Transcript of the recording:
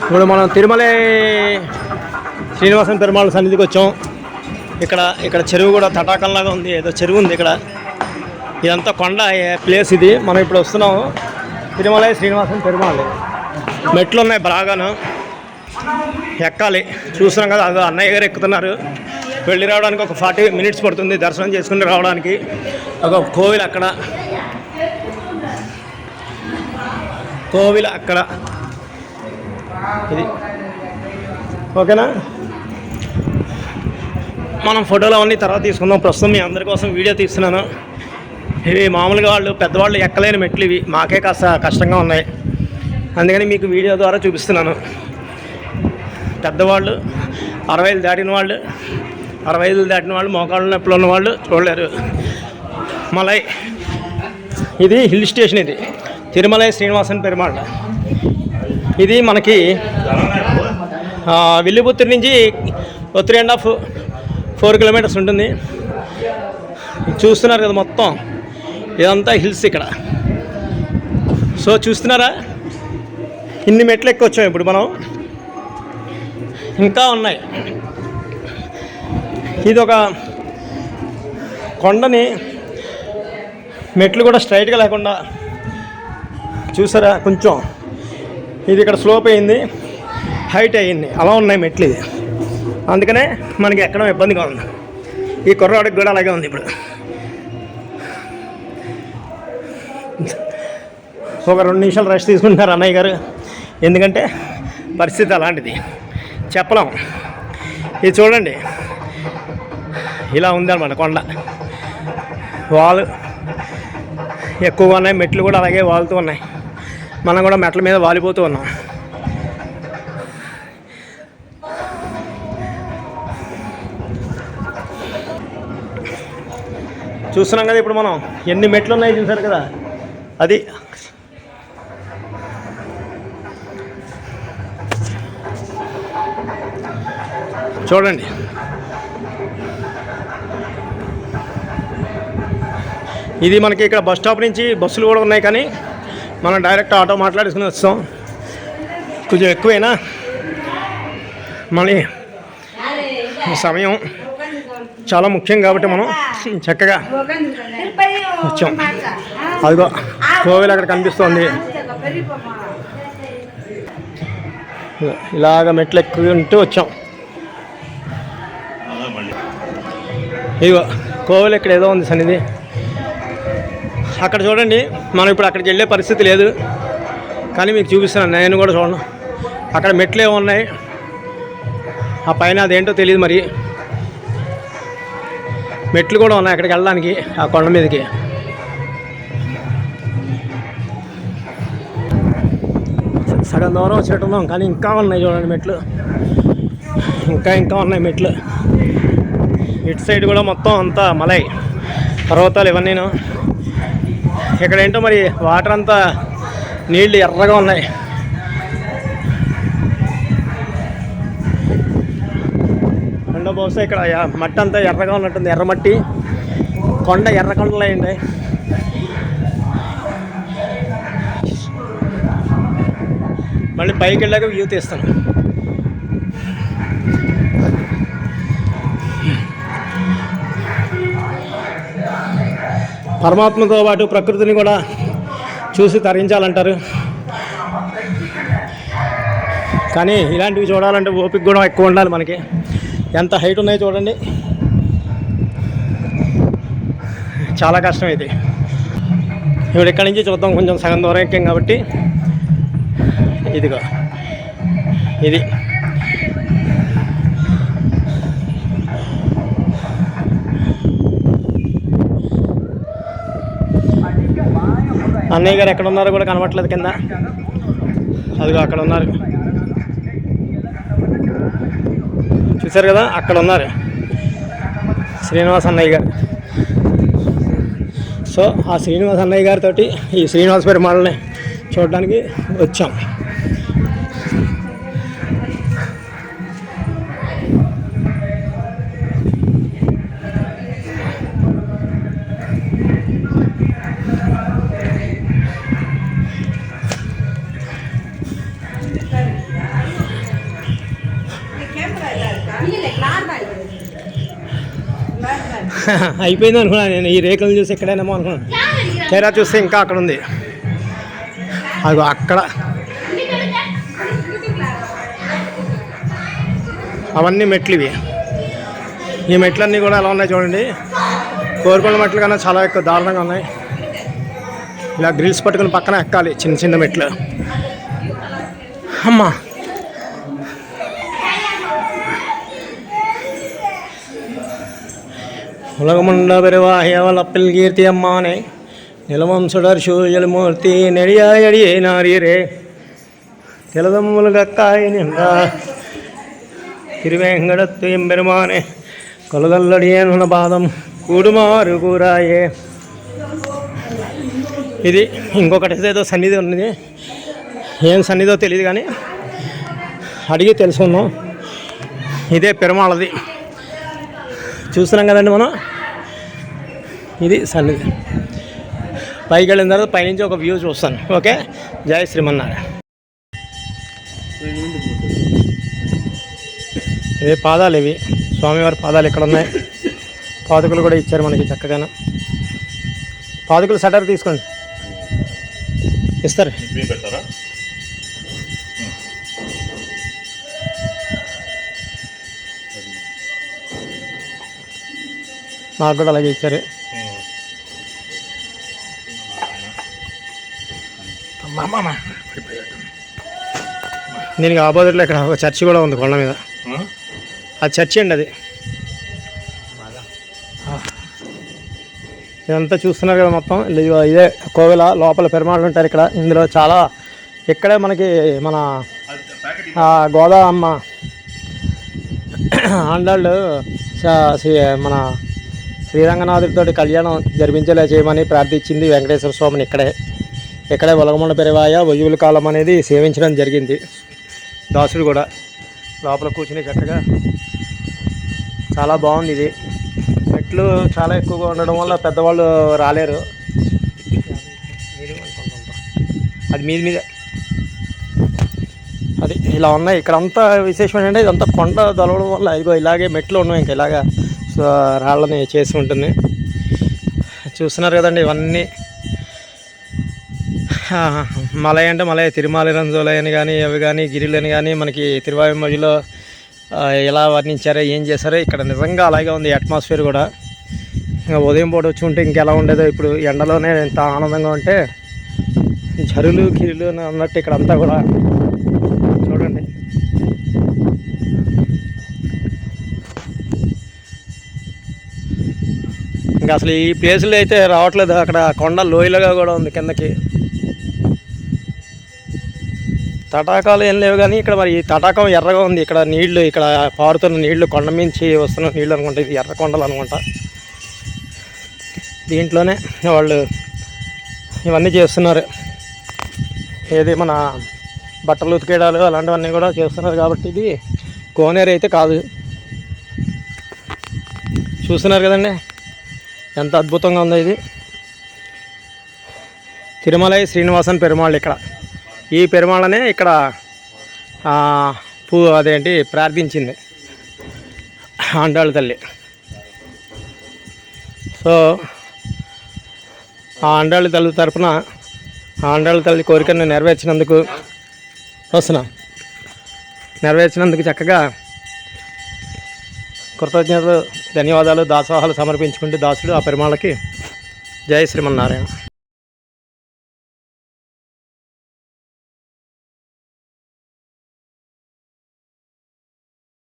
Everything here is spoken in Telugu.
ఇప్పుడు మనం తిరుమల శ్రీనివాసన్ పెరుమాళ్ సన్నిధికి వచ్చాం. ఇక్కడ చెరువు కూడా తటాకంలాగా ఉంది, ఏదో చెరువు ఉంది ఇక్కడ. ఇదంతా కొండ ప్లేస్ ఇది. మనం ఇప్పుడు వస్తున్నాము తిరుమల శ్రీనివాసన్ పెరుమాళ్. మెట్లు ఉన్నాయి బాగాను, ఎక్కాలి. చూస్తున్నాం కదా, అది అన్నయ్య గారు ఎక్కుతున్నారు. వెళ్ళి రావడానికి ఒక 40 minutes పడుతుంది దర్శనం చేసుకుని రావడానికి. ఒక కోవిల్ అక్కడ, కోవిల్ అక్కడ. ఇది ఓకేనా. మనం ఫోటోలు అవన్నీ తర్వాత తీసుకుందాం. ప్రస్తుతం మీ అందరి కోసం వీడియో తీస్తున్నాను. ఇవి మామూలుగా పెద్దవాళ్ళు ఎక్కలేని మెట్లు ఇవి. మాకే కాస్త కష్టంగా ఉన్నాయి, అందుకని మీకు వీడియో ద్వారా చూపిస్తున్నాను. పెద్దవాళ్ళు 60 దాటిన వాళ్ళు, 65 దాటిన వాళ్ళు, మోకాళ్ళ నొప్పులు ఉన్న వాళ్ళు చూడలేరు. మలై ఇది హిల్ స్టేషన్. ఇది తిరుమల శ్రీనివాసన్ పెరుమాళ్. ఇది మనకి విల్లిపుత్తూరు నుంచి 3.5-4 kilometers ఉంటుంది. చూస్తున్నారు కదా, మొత్తం ఇదంతా హిల్స్ ఇక్కడ. సో చూస్తున్నారా, ఇన్ని మెట్లు ఎక్కొచ్చాం ఇప్పుడు మనం. ఇంకా ఉన్నాయి. ఇది ఒక కొండని మెట్లు కూడా స్ట్రైట్గా లేకుండా చూసారా, కొంచెం ఇది ఇక్కడ స్లోప్ అయింది, హైట్ అయ్యింది, అలా ఉన్నాయి మెట్లు. ఇది అందుకనే మనకి ఎక్కడం ఇబ్బందిగా ఉంది. ఈ కుర్రవాడికి కూడా అలాగే ఉంది. ఇప్పుడు ఒక 2 నిమిషాలు రెస్ట్ తీసుకుంటున్నారు అన్నయ్య గారు, ఎందుకంటే పరిస్థితి అలాంటిది, చెప్పలేం. ఇది చూడండి, ఇలా ఉందన్నమాట కొండ. వాలు ఎక్కువగా ఉన్నాయి, మెట్లు కూడా అలాగే వాలుతూ ఉన్నాయి. మనం కూడా మెట్ల మీద వాలిపోతూ ఉన్నాం. చూస్తున్నాం కదా ఇప్పుడు మనం, ఎన్ని మెట్లు ఉన్నాయి చూసారు కదా. అది చూడండి. ఇది మనకి ఇక్కడ బస్ స్టాప్ నుంచి బస్సులు కూడా ఉన్నాయి, కానీ మనం డైరెక్ట్ ఆటో మాట్లాడుకుని వస్తాం. కొంచెం ఎక్కువైనా మళ్ళీ సమయం చాలా ముఖ్యం కాబట్టి మనం చక్కగా వచ్చాం. అదిగో కోవిల్ అక్కడ కనిపిస్తుంది. ఇలాగ మెట్లు ఎక్కుంటూ వచ్చాం. ఇదిగో కోవిల్ ఇక్కడ ఏదో ఉంది సన్నిధి. అక్కడ చూడండి, మనం ఇప్పుడు అక్కడికి వెళ్ళే పరిస్థితి లేదు, కానీ మీకు చూపిస్తున్నాను. నేను కూడా చూడండి, అక్కడ మెట్లు ఏమో ఉన్నాయి. ఆ పైన అదేంటో తెలియదు, మరి మెట్లు కూడా ఉన్నాయి అక్కడికి వెళ్ళడానికి, ఆ కొండ మీదకి. సగం దూరం వచ్చేట్టున్నాం, కానీ ఇంకా ఉన్నాయి చూడండి మెట్లు, ఇంకా ఉన్నాయి మెట్లు. ఇటు సైడ్ కూడా మొత్తం అంతా మలై పర్వతాలు ఇవన్నీను. ఇక్కడ ఏంటో మరి వాటర్ అంతా నీళ్ళు ఎర్రగా ఉన్నాయి. రెండో బహుశా ఇక్కడ మట్టి అంతా ఎర్రగా ఉన్నట్టుంది, ఎర్రమట్టి కొండ, ఎర్ర కొండలు అయ్యండి. మళ్ళీ పైకి వెళ్ళాక వ్యూ తీస్తాను. పరమాత్మతో పాటు ప్రకృతిని కూడా చూసి తరించాలంటారు, కానీ ఇలాంటివి చూడాలంటే ఓపిక కూడా ఎక్కువ ఉండాలి మనకి. ఎంత హైట్ ఉన్నాయో చూడండి, చాలా కష్టం ఇది. ఇప్పుడు ఇక్కడి నుంచి చూద్దాం, కొంచెం సగం దూరం ఎక్కాం కాబట్టి. ఇదిగో ఇది అన్నయ్య గారు ఎక్కడ ఉన్నారో కూడా కనబట్లేదు కింద. అదిగో అక్కడ ఉన్నారు, చూసారు కదా, అక్కడ ఉన్నారు శ్రీనివాస్ అన్నయ్య గారు. సో ఆ శ్రీనివాస్ అన్నయ్య గారితో ఈ శ్రీనివాస పెరుమాళ్ళని చూడడానికి వచ్చాం. అయిపోయింది అనుకున్నాను నేను, ఈ రేకులు చూసి ఎక్కడైనామో అనుకున్నాను. తెరా చూస్తే ఇంకా అక్కడ ఉంది. అదిగో అక్కడ అవన్నీ మెట్లు ఇవి. ఈ మెట్లన్నీ కూడా ఎలా ఉన్నాయి చూడండి, కోరుకొండ మెట్లు కన్నా చాలా ఎక్కువ దారుణంగా ఉన్నాయి. ఇలా గ్రిల్స్ పట్టుకుని పక్కన ఎక్కాలి చిన్న చిన్న మెట్లు. అమ్మా ఉలగముండ పెరువాహ్యవలప్పిల్ కీర్తి అమ్మానే నిలవం సుడర్శూయలమూర్తి నెడియాయడియే నారీరే తెలదమ్ములు గక్కాయి నిండా తిరువేంగడత్తు ఎంబెరుమానే కొలదల్లడియేనున్న పాదం కూడుమారు కూరాయే. ఇది ఇంకొకటి ఏదో సన్నిధి ఉన్నది, ఏం సన్నిధో తెలియదు కానీ అడిగి తెలుసుకుందాం. ఇదే పెరుమాళది చూస్తున్నాం కదండి మనం. ఇది సన్నిధి. పైకి వెళ్ళిన తర్వాత పైనుంచి ఒక వ్యూ చూస్తాను. ఓకే, జై శ్రీమన్నారాయణ. ఇవి పాదాలు, ఇవి స్వామివారి పాదాలు ఇక్కడ ఉన్నాయి. పాదుకలు కూడా ఇచ్చారు మనకి చక్కగాను. పాదుకలు షటర్ తీసుకోండి, ఇస్తారు. నాకు కూడా అలాగే ఇచ్చారు. దీనికి ఆపోజిట్లో ఇక్కడ ఒక చర్చి కూడా ఉంది కొండ మీద. అది చర్చి అండి. అది ఇదంతా చూస్తున్నారు కదా మొత్తం. ఇదే కోవెల లోపల పెరుమాళ్ళు ఉంటారు ఇక్కడ. ఇందులో చాలా ఇక్కడే మనకి మన గోదావమ్మ ఆండాళ్ళు మన శ్రీరంగనాథుడితో కళ్యాణం జరిపించేలా చేయమని ప్రార్థించింది వెంకటేశ్వర స్వామిని. ఇక్కడే ఉలగముండ పెరువాయ వయ్యువుల కాలం అనేది సేవించడం జరిగింది. దాసుడు కూడా లోపల కూర్చుని చక్కగా చాలా బాగుంది. ఇది మెట్లు చాలా ఎక్కువగా ఉండడం వల్ల పెద్దవాళ్ళు రాలేరు. అది మీదే అది ఇలా ఉన్నాయి. ఇక్కడ అంతా విశేషం ఏంటంటే ఇదంతా కొండ దొలవడం వల్ల ఇదిగో ఇలాగే మెట్లు ఉన్నాయి. ఇంకా ఇలాగా రాళ్ళని చేసి ఉంటుంది. చూస్తున్నారు కదండి, ఇవన్నీ మలై అంటే మలై తిరుమల రంజోలై అని కానీ అవి కానీ గిరిలని కానీ మనకి తిరువాయుమొழிలో ఎలా వర్ణించారో ఏం చేశారో ఇక్కడ నిజంగా అలాగే ఉంది అట్మాస్ఫియర్ కూడా. ఇంకా ఉదయం పూట వచ్చి ఉంటే ఇంకెలా ఉండేదో. ఇప్పుడు ఎండలోనే ఎంత ఆనందంగా ఉంటే జరులు గిరులు అన్నట్టు ఇక్కడ అంతా కూడా చూడండి. ఇంకా అసలు ఈ ప్లేసులో అయితే రావట్లేదు. అక్కడ కొండ లోయలుగా కూడా ఉంది కిందకి. తటాకాలు ఏం లేవు కానీ ఇక్కడ మరి తటాకం ఎర్రగా ఉంది. ఇక్కడ నీళ్లు, ఇక్కడ పారుతున్న నీళ్లు, కొండ మించి వస్తున్న నీళ్ళు అనుకుంటా. ఇది ఎర్ర కొండలు అనుకుంటా. దీంట్లోనే వాళ్ళు ఇవన్నీ చేస్తున్నారు. ఏది మన బట్టలు ఉతికేయడాలు అలాంటివన్నీ కూడా చేస్తున్నారు. కాబట్టి ఇది కోనేరు అయితే కాదు. చూస్తున్నారు కదండి ఎంత అద్భుతంగా ఉందో. ఇది తిరుమలై శ్రీనివాసన్ పెరుమాళ్ళు. ఇక్కడ ఈ పెరుమాళ్ళనే ఇక్కడ అదేంటి ప్రార్థించింది ఆండాళ్ళ తల్లి. సో ఆ ఆండాళ్ళ తల్లి తరఫున ఆండాళ్ళ తల్లి కోరికను నెరవేర్చినందుకు చక్కగా కృతజ్ఞతలు, ధన్యవాదాలు, దాసోహాలు సమర్పించుకుంటూ దాసుడు ఆ పెరుమాళ్ళకి జై శ్రీమన్నారాయణ.